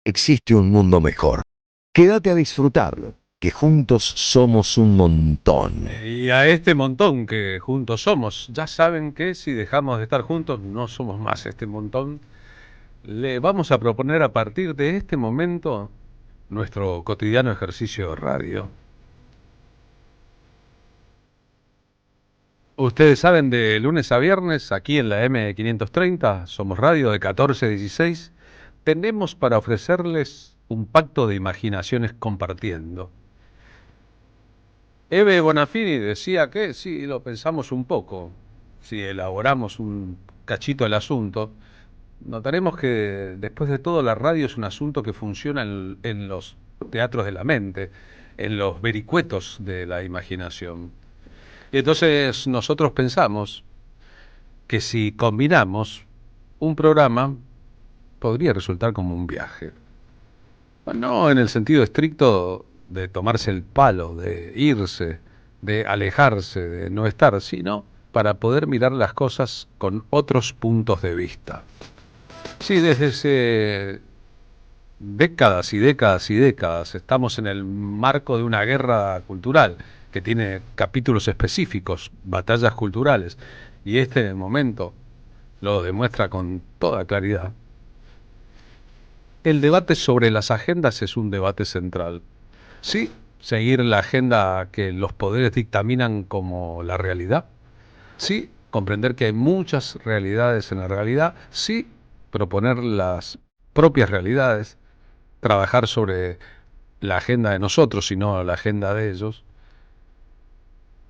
existe un mundo mejor. Quédate a disfrutarlo, que juntos somos un montón. Y a este montón que juntos somos, ya saben que si dejamos de estar juntos no somos más este montón. Le vamos a proponer a partir de este momento nuestro cotidiano ejercicio de radio. Ustedes saben, de lunes a viernes, aquí en la M530, somos radio de 14 a 16, tenemos para ofrecerles un pacto de imaginaciones compartiendo. Eve Bonafini decía que si lo pensamos un poco, si elaboramos un cachito el asunto, notaremos que después de todo la radio es un asunto que funciona en los teatros de la mente, en los vericuetos de la imaginación. Y entonces nosotros pensamos que si combinamos un programa, podría resultar como un viaje. No en el sentido estricto de tomarse el palo, de irse, de alejarse, de no estar, sino para poder mirar las cosas con otros puntos de vista. Sí, desde hace décadas y décadas y décadas estamos en el marco de una guerra cultural que tiene capítulos específicos, batallas culturales, y este momento lo demuestra con toda claridad. El debate sobre las agendas es un debate central. Sí, seguir la agenda que los poderes dictaminan como la realidad. Sí, comprender que hay muchas realidades en la realidad. Sí, proponer las propias realidades. Trabajar sobre la agenda de nosotros y no la agenda de ellos.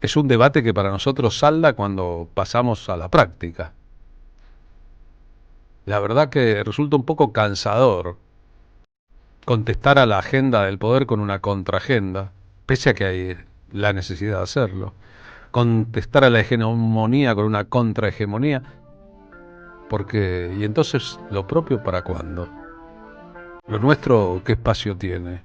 Es un debate que para nosotros salda cuando pasamos a la práctica. La verdad que resulta un poco cansador contestar a la agenda del poder con una contraagenda, pese a que hay la necesidad de hacerlo. Contestar a la hegemonía con una contrahegemonía, porque, y entonces, ¿lo propio para cuándo? ¿Lo nuestro qué espacio tiene?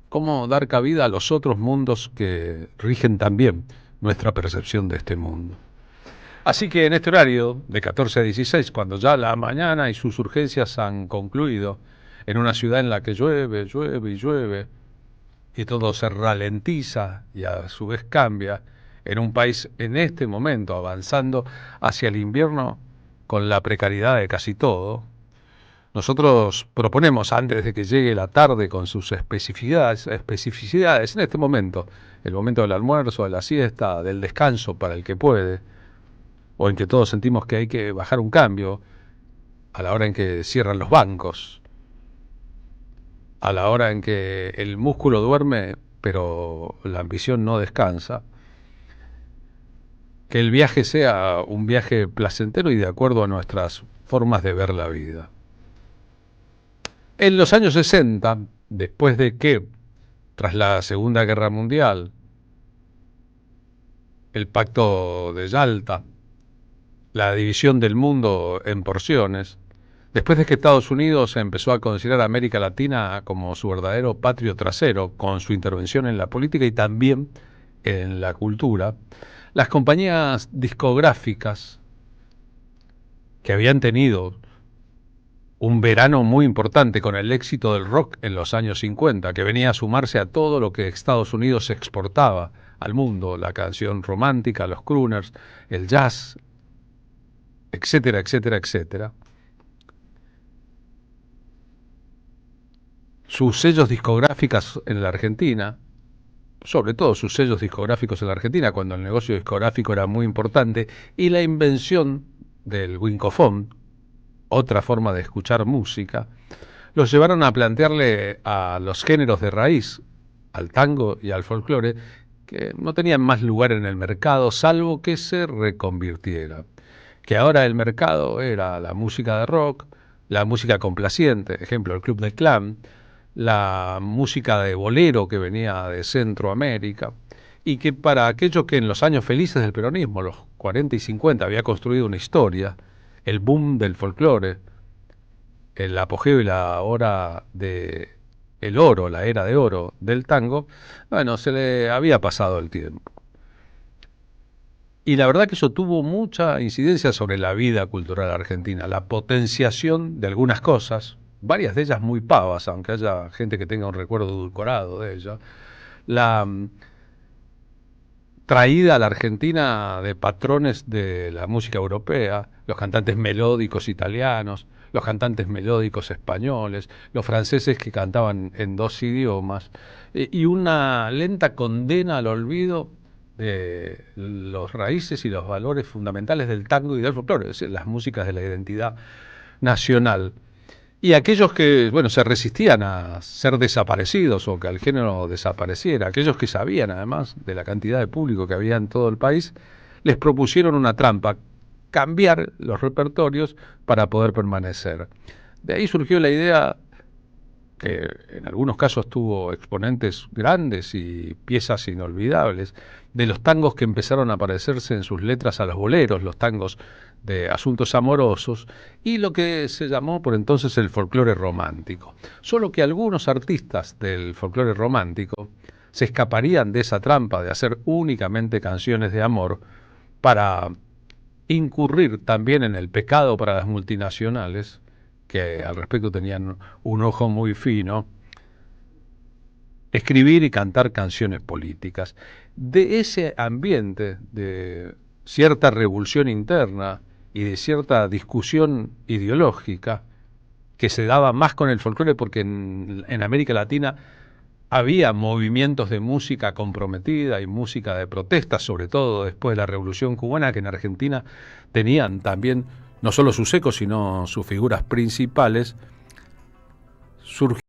¿Cómo dar cabida a los otros mundos que rigen también nuestra percepción de este mundo? Así que en este horario, de 14 a 16, cuando ya la mañana y sus urgencias han concluido, en una ciudad en la que llueve, llueve y llueve, y todo se ralentiza y a su vez cambia, en un país en este momento avanzando hacia el invierno con la precariedad de casi todo, nosotros proponemos, antes de que llegue la tarde con sus especificidades en este momento, el momento del almuerzo, de la siesta, del descanso para el que puede, o en que todos sentimos que hay que bajar un cambio, a la hora en que cierran los bancos, a la hora en que el músculo duerme, pero la ambición no descansa, que el viaje sea un viaje placentero y de acuerdo a nuestras formas de ver la vida. En los años 60, después de que, tras la Segunda Guerra Mundial, el Pacto de Yalta, la división del mundo en porciones, después de que Estados Unidos empezó a considerar a América Latina como su verdadero patrio trasero, con su intervención en la política y también en la cultura, las compañías discográficas que habían tenido un verano muy importante con el éxito del rock en los años 50, que venía a sumarse a todo lo que Estados Unidos exportaba al mundo, la canción romántica, los crooners, el jazz, etcétera, etcétera, etcétera. Sus sellos discográficos en la Argentina, sobre todo sus sellos discográficos en la Argentina, cuando el negocio discográfico era muy importante, y la invención del winkofón, otra forma de escuchar música, los llevaron a plantearle a los géneros de raíz, al tango y al folclore, que no tenían más lugar en el mercado salvo que se reconvirtiera. Que ahora el mercado era la música de rock, la música complaciente, ejemplo, el Club del Clan, la música de bolero que venía de Centroamérica, y que para aquello que en los años felices del peronismo, los 40 y 50, había construido una historia, el boom del folclore, el apogeo y la hora de el oro, la era de oro del tango, bueno, se le había pasado el tiempo. Y la verdad que eso tuvo mucha incidencia sobre la vida cultural argentina, la potenciación de algunas cosas, varias de ellas muy pavas, aunque haya gente que tenga un recuerdo edulcorado de ellas, la traída a la Argentina de patrones de la música europea, los cantantes melódicos italianos, los cantantes melódicos españoles, los franceses que cantaban en dos idiomas, y una lenta condena al olvido de los raíces y los valores fundamentales del tango y del folclore, es decir, las músicas de la identidad nacional. Y aquellos que, bueno, se resistían a ser desaparecidos o que el género desapareciera, aquellos que sabían además de la cantidad de público que había en todo el país, les propusieron una trampa, cambiar los repertorios para poder permanecer. De ahí surgió la idea, que en algunos casos tuvo exponentes grandes y piezas inolvidables, de los tangos que empezaron a parecerse en sus letras a los boleros, los tangos de asuntos amorosos, y lo que se llamó por entonces el folclore romántico. Solo que algunos artistas del folclore romántico se escaparían de esa trampa de hacer únicamente canciones de amor para incurrir también en el pecado para las multinacionales, que al respecto tenían un ojo muy fino, escribir y cantar canciones políticas. De ese ambiente de cierta revolución interna y de cierta discusión ideológica que se daba más con el folclore, porque en América Latina había movimientos de música comprometida y música de protesta, sobre todo después de la Revolución Cubana, que en Argentina tenían también no solo sus ecos, sino sus figuras principales, surgió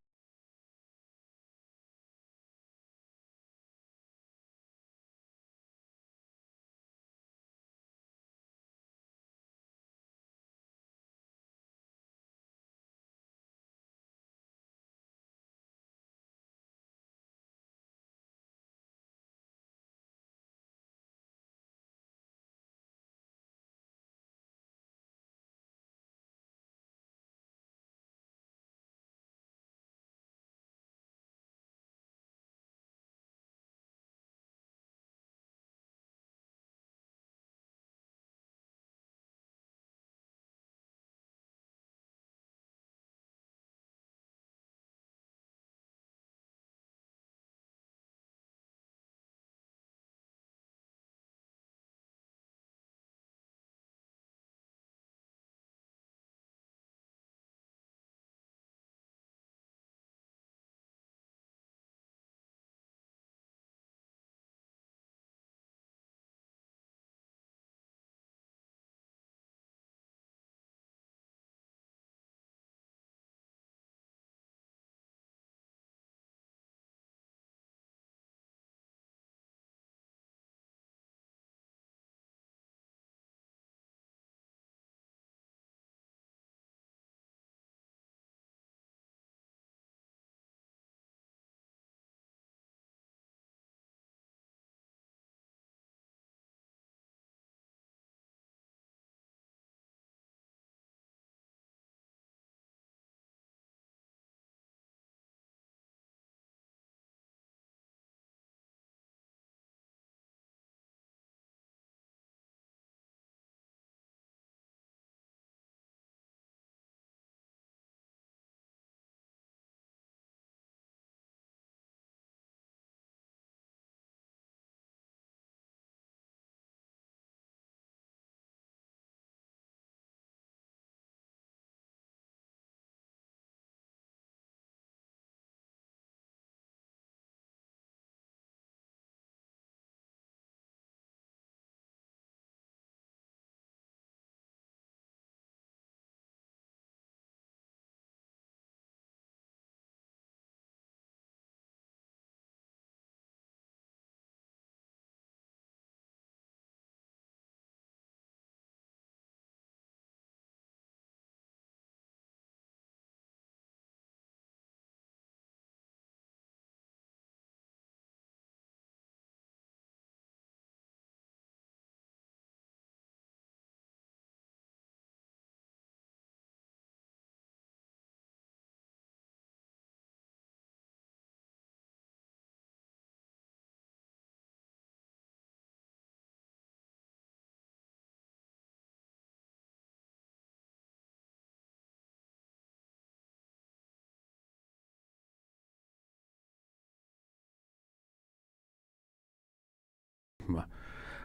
misma.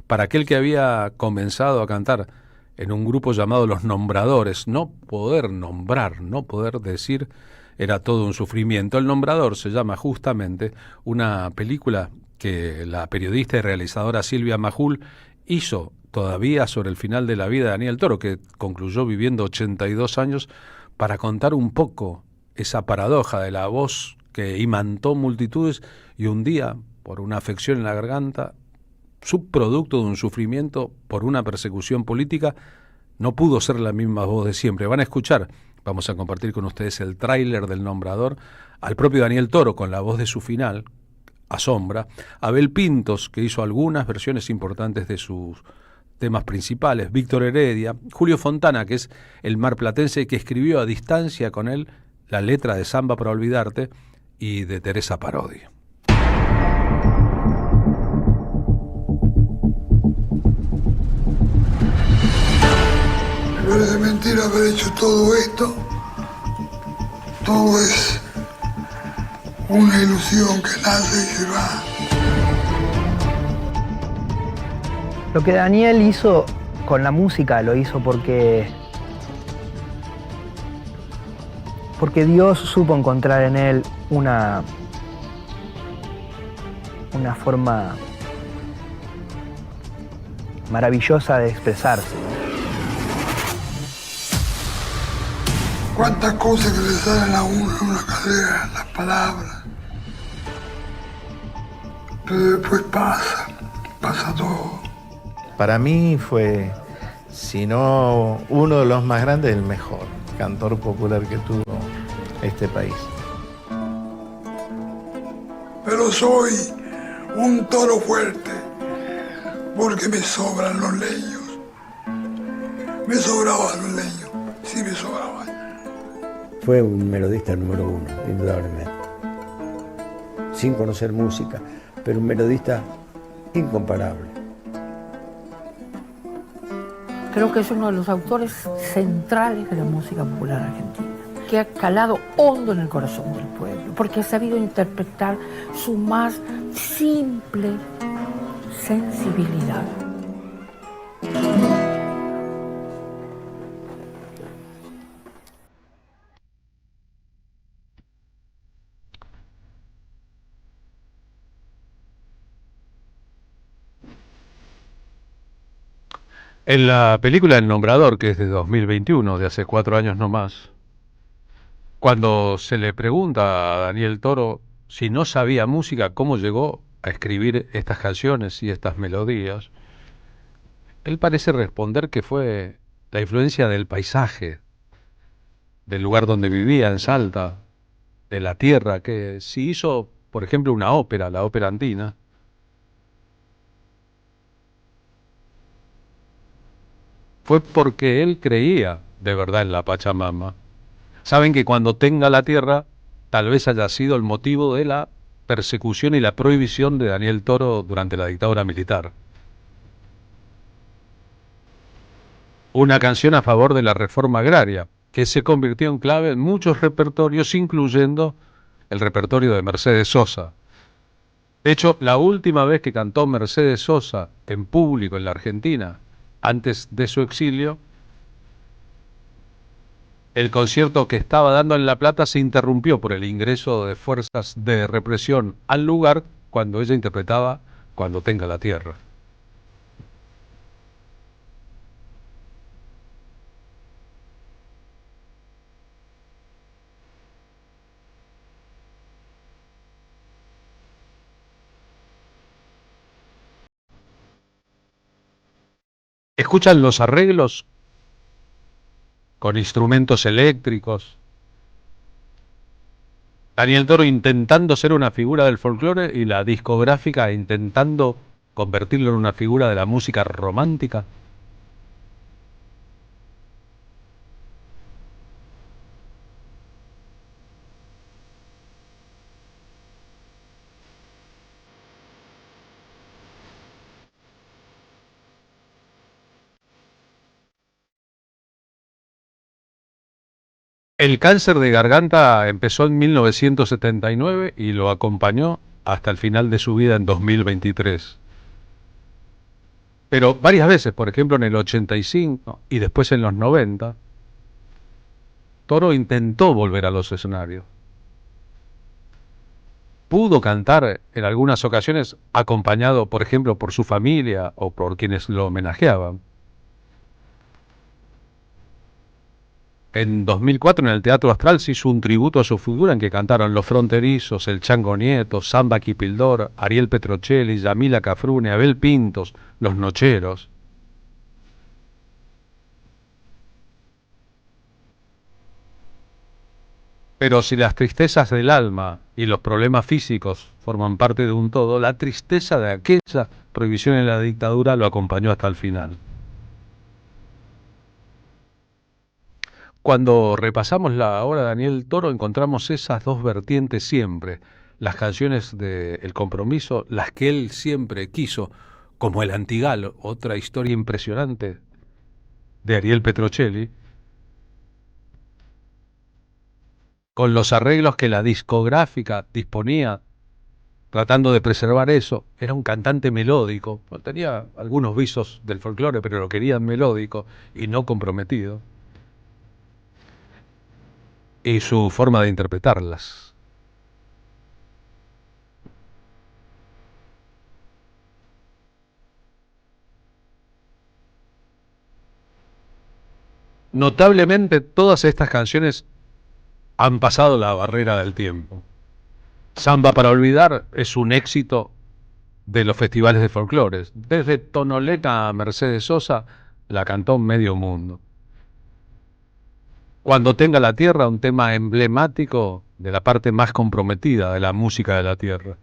Para aquel que había comenzado a cantar en un grupo llamado Los Nombradores, no poder nombrar, no poder decir, era todo un sufrimiento. El Nombrador se llama justamente una película que la periodista y realizadora Silvia Majul hizo todavía sobre el final de la vida de Daniel Toro, que concluyó viviendo 82 años, para contar un poco esa paradoja de la voz que imantó multitudes y un día, por una afección en la garganta, subproducto de un sufrimiento por una persecución política, no pudo ser la misma voz de siempre. Van a escuchar, vamos a compartir con ustedes el tráiler del Nombrador, al propio Daniel Toro con la voz de su final, Asombra, Abel Pintos, que hizo algunas versiones importantes de sus temas principales, Víctor Heredia, Julio Fontana, que es el marplatense que escribió a distancia con él la letra de Samba para olvidarte, y de Teresa Parodi. Me parece mentira haber hecho todo esto. Todo es una ilusión que nace y se va. Lo que Daniel hizo con la música lo hizo porque Dios supo encontrar en él una forma maravillosa de expresarse. Cuántas cosas que le salen a uno en una carrera, las palabras. Pero después pasa todo. Para mí fue, si no uno de los más grandes, el mejor cantor popular que tuvo este país. Pero soy un toro fuerte, porque me sobran los leños. Me sobraban los leños, sí me sobraban. Fue un melodista número uno, indudablemente. Sin conocer música, pero un melodista incomparable. Creo que es uno de los autores centrales de la música popular argentina, que ha calado hondo en el corazón del pueblo, porque ha sabido interpretar su más simple sensibilidad. En la película El Nombrador, que es de 2021, de hace 4 años no más, cuando se le pregunta a Daniel Toro si no sabía música, cómo llegó a escribir estas canciones y estas melodías, él parece responder que fue la influencia del paisaje, del lugar donde vivía, en Salta, de la tierra, que si hizo, por ejemplo, una ópera, la ópera andina, fue porque él creía de verdad en la Pachamama. Saben que cuando tenga la tierra, tal vez haya sido el motivo de la persecución y la prohibición de Daniel Toro durante la dictadura militar. Una canción a favor de la reforma agraria, que se convirtió en clave en muchos repertorios, incluyendo el repertorio de Mercedes Sosa. De hecho, la última vez que cantó Mercedes Sosa en público en la Argentina, antes de su exilio, el concierto que estaba dando en La Plata se interrumpió por el ingreso de fuerzas de represión al lugar cuando ella interpretaba Cuando tenga la tierra. ¿Escuchan los arreglos con instrumentos eléctricos? Daniel Toro intentando ser una figura del folclore y la discográfica intentando convertirlo en una figura de la música romántica. El cáncer de garganta empezó en 1979 y lo acompañó hasta el final de su vida en 2023. Pero varias veces, por ejemplo en el 85 y después en los 90, Toro intentó volver a los escenarios. Pudo cantar en algunas ocasiones acompañado, por ejemplo, por su familia o por quienes lo homenajeaban. En 2004 en el Teatro Astral se hizo un tributo a su figura en que cantaron Los Fronterizos, El Chango Nieto, Samba Kipildor, Ariel Petrocelli, Yamila Cafrune, Abel Pintos, Los Nocheros. Pero si las tristezas del alma y los problemas físicos forman parte de un todo, la tristeza de aquella prohibición en la dictadura lo acompañó hasta el final. Cuando repasamos la obra de Daniel Toro encontramos esas dos vertientes siempre, las canciones de El Compromiso, las que él siempre quiso, como El Antigal, otra historia impresionante de Ariel Petrocelli, con los arreglos que la discográfica disponía, tratando de preservar eso. Era un cantante melódico, tenía algunos visos del folclore, pero lo querían melódico y no comprometido. Y su forma de interpretarlas. Notablemente todas estas canciones han pasado la barrera del tiempo. Samba para olvidar es un éxito de los festivales de folclores. Desde Tonoleta a Mercedes Sosa la cantó medio mundo. Cuando tenga la tierra, un tema emblemático de la parte más comprometida de la música de la tierra.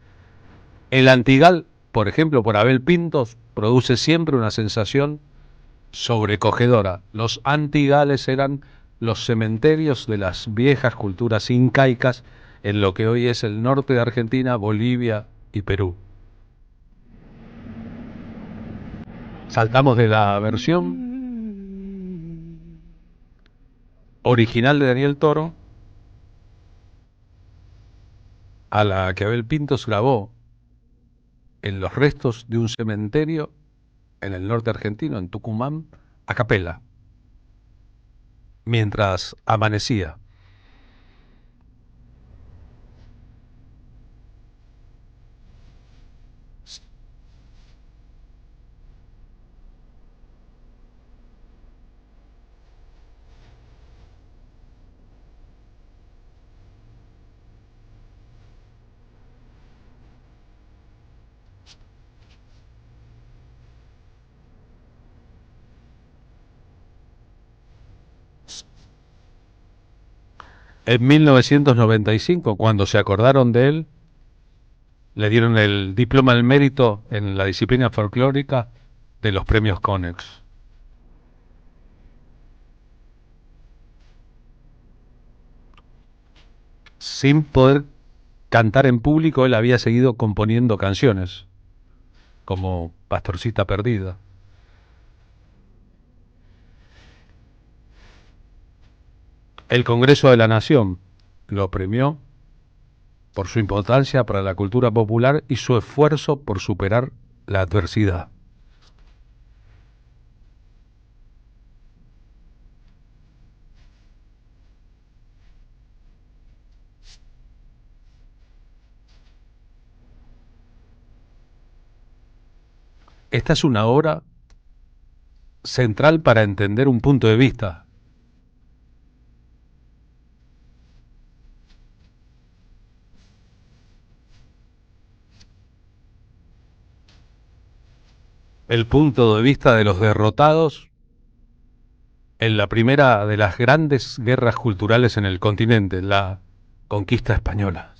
El Antigal, por ejemplo, por Abel Pintos, produce siempre una sensación sobrecogedora. Los antigales eran los cementerios de las viejas culturas incaicas en lo que hoy es el norte de Argentina, Bolivia y Perú. Saltamos de la versión original de Daniel Toro a la que Abel Pintos grabó en los restos de un cementerio en el norte argentino, en Tucumán, a capela, mientras amanecía. En 1995, cuando se acordaron de él, le dieron el diploma del mérito en la disciplina folclórica de los premios Conex. Sin poder cantar en público, él había seguido componiendo canciones, como Pastorcita Perdida. El Congreso de la Nación lo premió por su importancia para la cultura popular y su esfuerzo por superar la adversidad. Esta es una obra central para entender un punto de vista. El punto de vista de los derrotados en la primera de las grandes guerras culturales en el continente, la conquista española.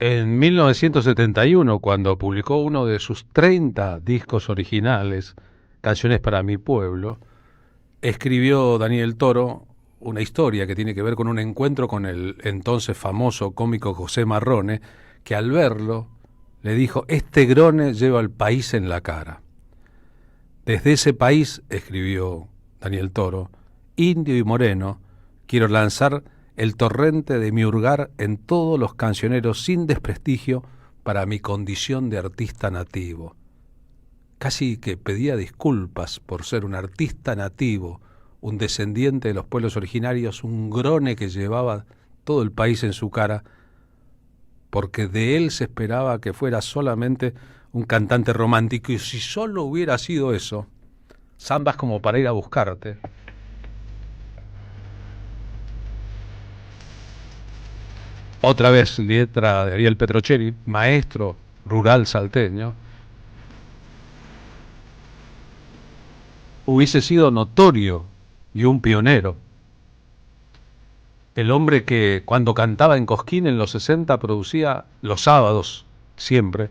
En 1971, cuando publicó uno de sus 30 discos originales, Canciones para mi pueblo, escribió Daniel Toro una historia que tiene que ver con un encuentro con el entonces famoso cómico José Marrone, que al verlo le dijo: este grone lleva al país en la cara. Desde ese país, escribió Daniel Toro, indio y moreno, quiero lanzar el torrente de mi hurgar en todos los cancioneros sin desprestigio para mi condición de artista nativo. Casi que pedía disculpas por ser un artista nativo, un descendiente de los pueblos originarios, un grone que llevaba todo el país en su cara, porque de él se esperaba que fuera solamente un cantante romántico, y si solo hubiera sido eso, zambas como para ir a buscarte. Otra vez letra de Ariel Petrocelli, maestro rural salteño, hubiese sido notorio y un pionero. El hombre que cuando cantaba en Cosquín en los 60 producía los sábados, siempre,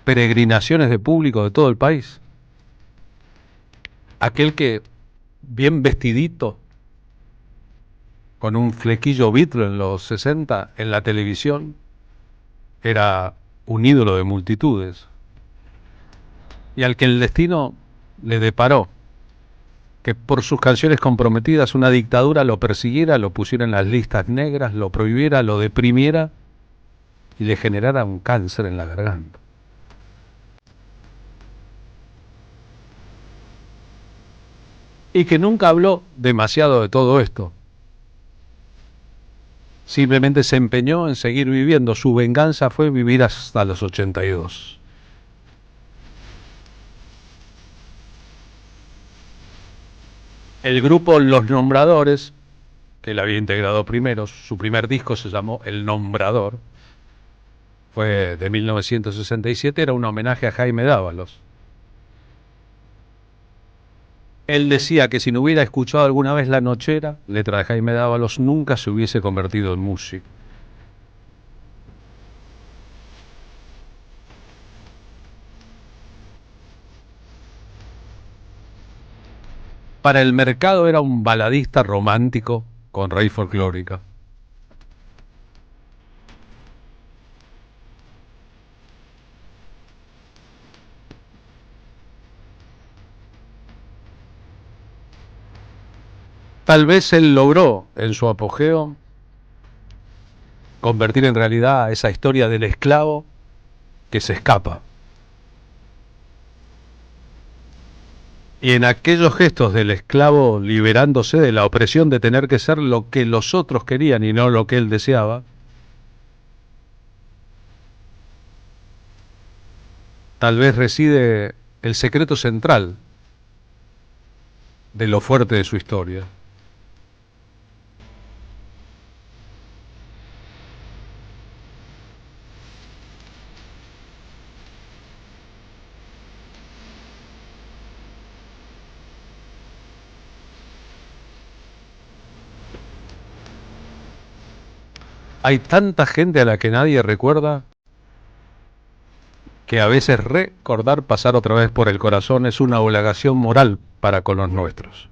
peregrinaciones de público de todo el país. Aquel que, bien vestidito, con un flequillo vitro en los 60, en la televisión, era un ídolo de multitudes. Y al que el destino le deparó que por sus canciones comprometidas una dictadura lo persiguiera, lo pusiera en las listas negras, lo prohibiera, lo deprimiera y le generara un cáncer en la garganta. Y que nunca habló demasiado de todo esto. Simplemente se empeñó en seguir viviendo. Su venganza fue vivir hasta los 82. El grupo Los Nombradores, que él había integrado primero, su primer disco se llamó El Nombrador, fue de 1967, era un homenaje a Jaime Dávalos. Él decía que si no hubiera escuchado alguna vez La Nochera, letra de Jaime Dávalos, nunca se hubiese convertido en músico. Para el mercado era un baladista romántico con raíz folclórica. Tal vez él logró, en su apogeo, convertir en realidad esa historia del esclavo que se escapa. Y en aquellos gestos del esclavo liberándose de la opresión de tener que ser lo que los otros querían y no lo que él deseaba, tal vez reside el secreto central de lo fuerte de su historia. Hay tanta gente a la que nadie recuerda que a veces recordar pasar otra vez por el corazón es una obligación moral para con los nuestros.